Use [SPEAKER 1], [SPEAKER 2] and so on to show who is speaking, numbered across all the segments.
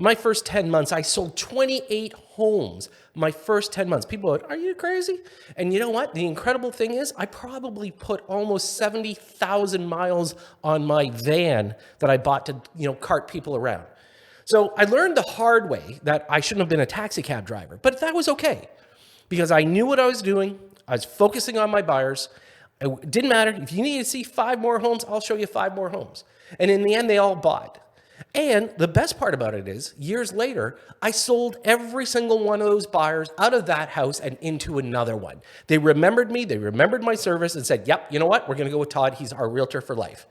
[SPEAKER 1] My first 10 months, I sold 28 homes. My first 10 months. People are like, are you crazy? And you know what? The incredible thing is I probably put almost 70,000 miles on my van that I bought to, cart people around. So I learned the hard way that I shouldn't have been a taxi cab driver, but that was okay because I knew what I was doing. I was focusing on my buyers. It didn't matter. If you need to see 5 more homes, I'll show you 5 more homes. And in the end, they all bought. And the best part about it is, years later, I sold every single one of those buyers out of that house and into another one. They remembered me, they remembered my service and said, yep, you know what? We're going to go with Todd. He's our realtor for life.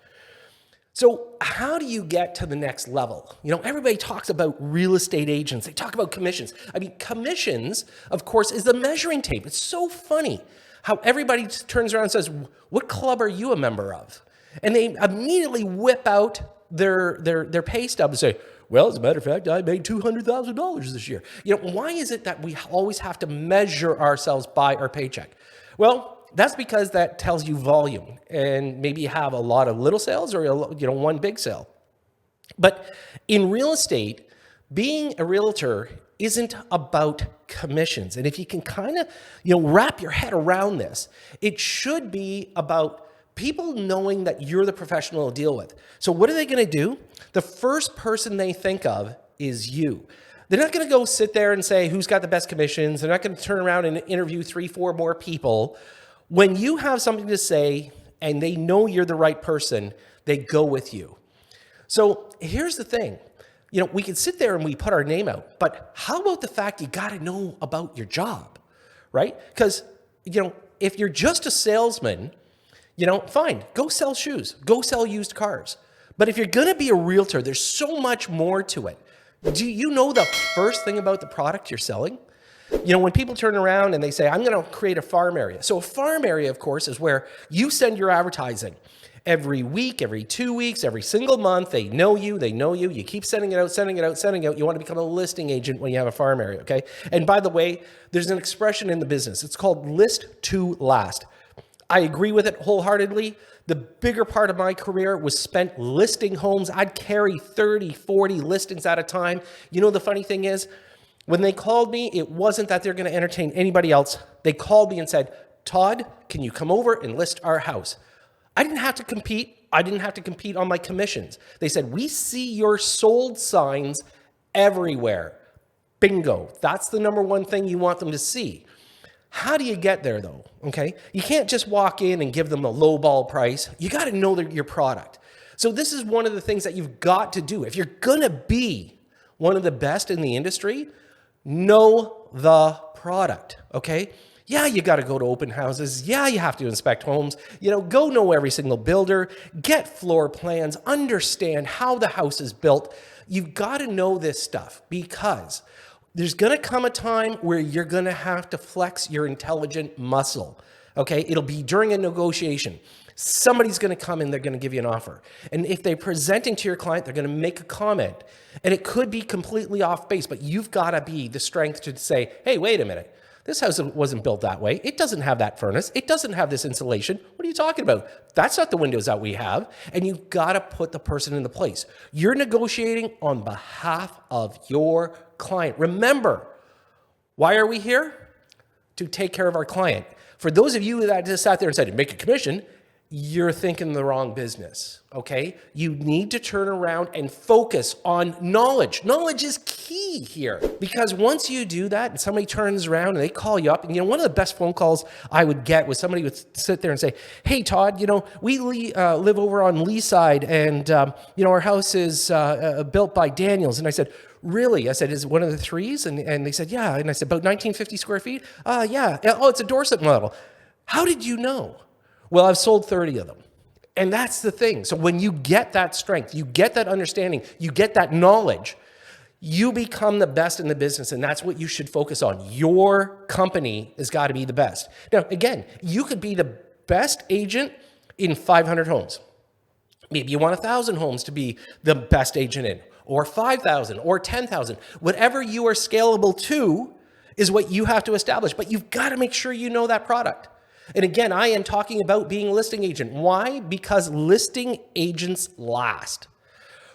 [SPEAKER 1] So how do you get to the next level? Everybody talks about real estate agents. They talk about commissions. I mean, commissions, of course, is the measuring tape. It's so funny how everybody turns around and says, what club are you a member of? And they immediately whip out their pay stub and say, well, as a matter of fact, I made $200,000 this year. Why is it that we always have to measure ourselves by our paycheck? Well, that's because that tells you volume, and maybe you have a lot of little sales or one big sale. But in real estate, being a realtor isn't about commissions. And if you can kind of wrap your head around this, it should be about people knowing that you're the professional to deal with. So what are they going to do? The first person they think of is you. They're not going to go sit there and say, who's got the best commissions? They're not going to turn around and interview 3, 4 more people. When you have something to say and they know you're the right person, they go with you. So here's the thing. We can sit there and we put our name out, but how about the fact you got to know about your job, right? Because, if you're just a salesman, fine, go sell shoes, go sell used cars. But if you're going to be a realtor, there's so much more to it. Do you know the first thing about the product you're selling? When people turn around and they say, I'm going to create a farm area. So a farm area, of course, is where you send your advertising every week, every 2 weeks, every single month. They know you. You keep sending it out. You want to become a listing agent when you have a farm area, okay? And by the way, there's an expression in the business. It's called list to last. I agree with it wholeheartedly. The bigger part of my career was spent listing homes. I'd carry 30, 40 listings at a time. The funny thing is, when they called me, it wasn't that they're going to entertain anybody else. They called me and said, Todd, can you come over and list our house? I didn't have to compete. I didn't have to compete on my commissions. They said, we see your sold signs everywhere. Bingo. That's the number one thing you want them to see. How do you get there though? Okay. You can't just walk in and give them a low ball price. You got to know your product. So this is one of the things that you've got to do. If you're going to be one of the best in the industry, know the product. Okay. Yeah, you got to go to open houses. Yeah, you have to inspect homes. Go know every single builder, get floor plans, understand how the house is built. You've got to know this stuff because there's going to come a time where you're going to have to flex your intelligent muscle, okay? It'll be during a negotiation. Somebody's going to come and they're going to give you an offer. And if they're presenting to your client, they're going to make a comment. And it could be completely off base, but you've got to be the strength to say, hey, wait a minute. This house wasn't built that way. It doesn't have that furnace. It doesn't have this insulation. What are you talking about? That's not the windows that we have. And you've got to put the person in the place. You're negotiating on behalf of your client. Remember, why are we here? To take care of our client. For those of you that just sat there and said, make a commission, you're thinking the wrong business, okay? You need to turn around and focus on knowledge. Knowledge is key here because once you do that and somebody turns around and they call you up, and one of the best phone calls I would get was somebody would sit there and say, hey, Todd, we live over on Leaside and, our house is built by Daniels. And I said, really? I said, is it one of the threes? And they said, yeah. And I said, about 1950 square feet? Yeah. Oh, it's a Dorset model. How did you know? Well, I've sold 30 of them. And that's the thing. So when you get that strength, you get that understanding, you get that knowledge, you become the best in the business. And that's what you should focus on. Your company has got to be the best. Now, again, you could be the best agent in 500 homes. Maybe you want 1,000 homes to be the best agent in, or 5,000 or 10,000. Whatever you are scalable to is what you have to establish. But you've got to make sure you know that product. And again, I am talking about being a listing agent. Why? Because listing agents last.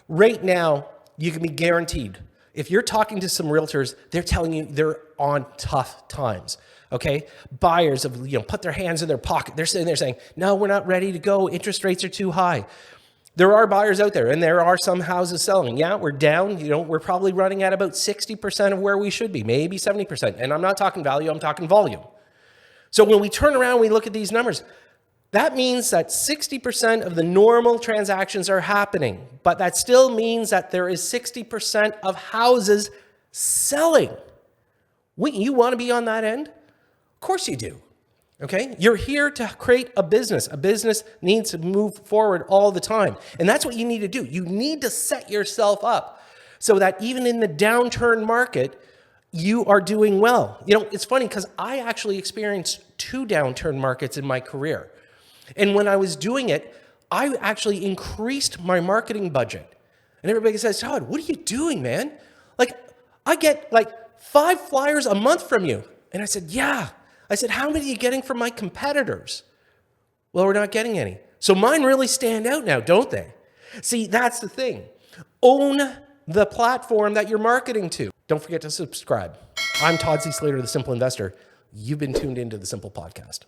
[SPEAKER 1] Right now, you can be guaranteed If you're talking to some realtors, they're telling you they're on tough times. Okay, buyers have put their hands in their pocket. They're sitting there saying, "No, we're not ready to go. Interest rates are too high." There are buyers out there, and there are some houses selling. Yeah, we're down. We're probably running at about 60% of where we should be, maybe 70%. And I'm not talking value, I'm talking volume. So when we turn around and we look at these numbers, that means that 60% of the normal transactions are happening, but that still means that there is 60% of houses selling. You want to be on that end? Of course you do. Okay, you're here to create a business. A business needs to move forward all the time. And that's what you need to do. You need to set yourself up so that even in the downturn market, you are doing well. It's funny because I actually experienced 2 downturn markets in my career. And when I was doing it, I actually increased my marketing budget. And everybody says, "Todd, what are you doing, man? I get 5 flyers a month from you." And I said, "Yeah." I said, "How many are you getting from my competitors?" "Well, we're not getting any." So mine really stand out now, don't they? See, that's the thing. Own the platform that you're marketing to. Don't forget to subscribe. I'm Todd C. Slater, the Simple Investor. You've been tuned into the Simple Podcast.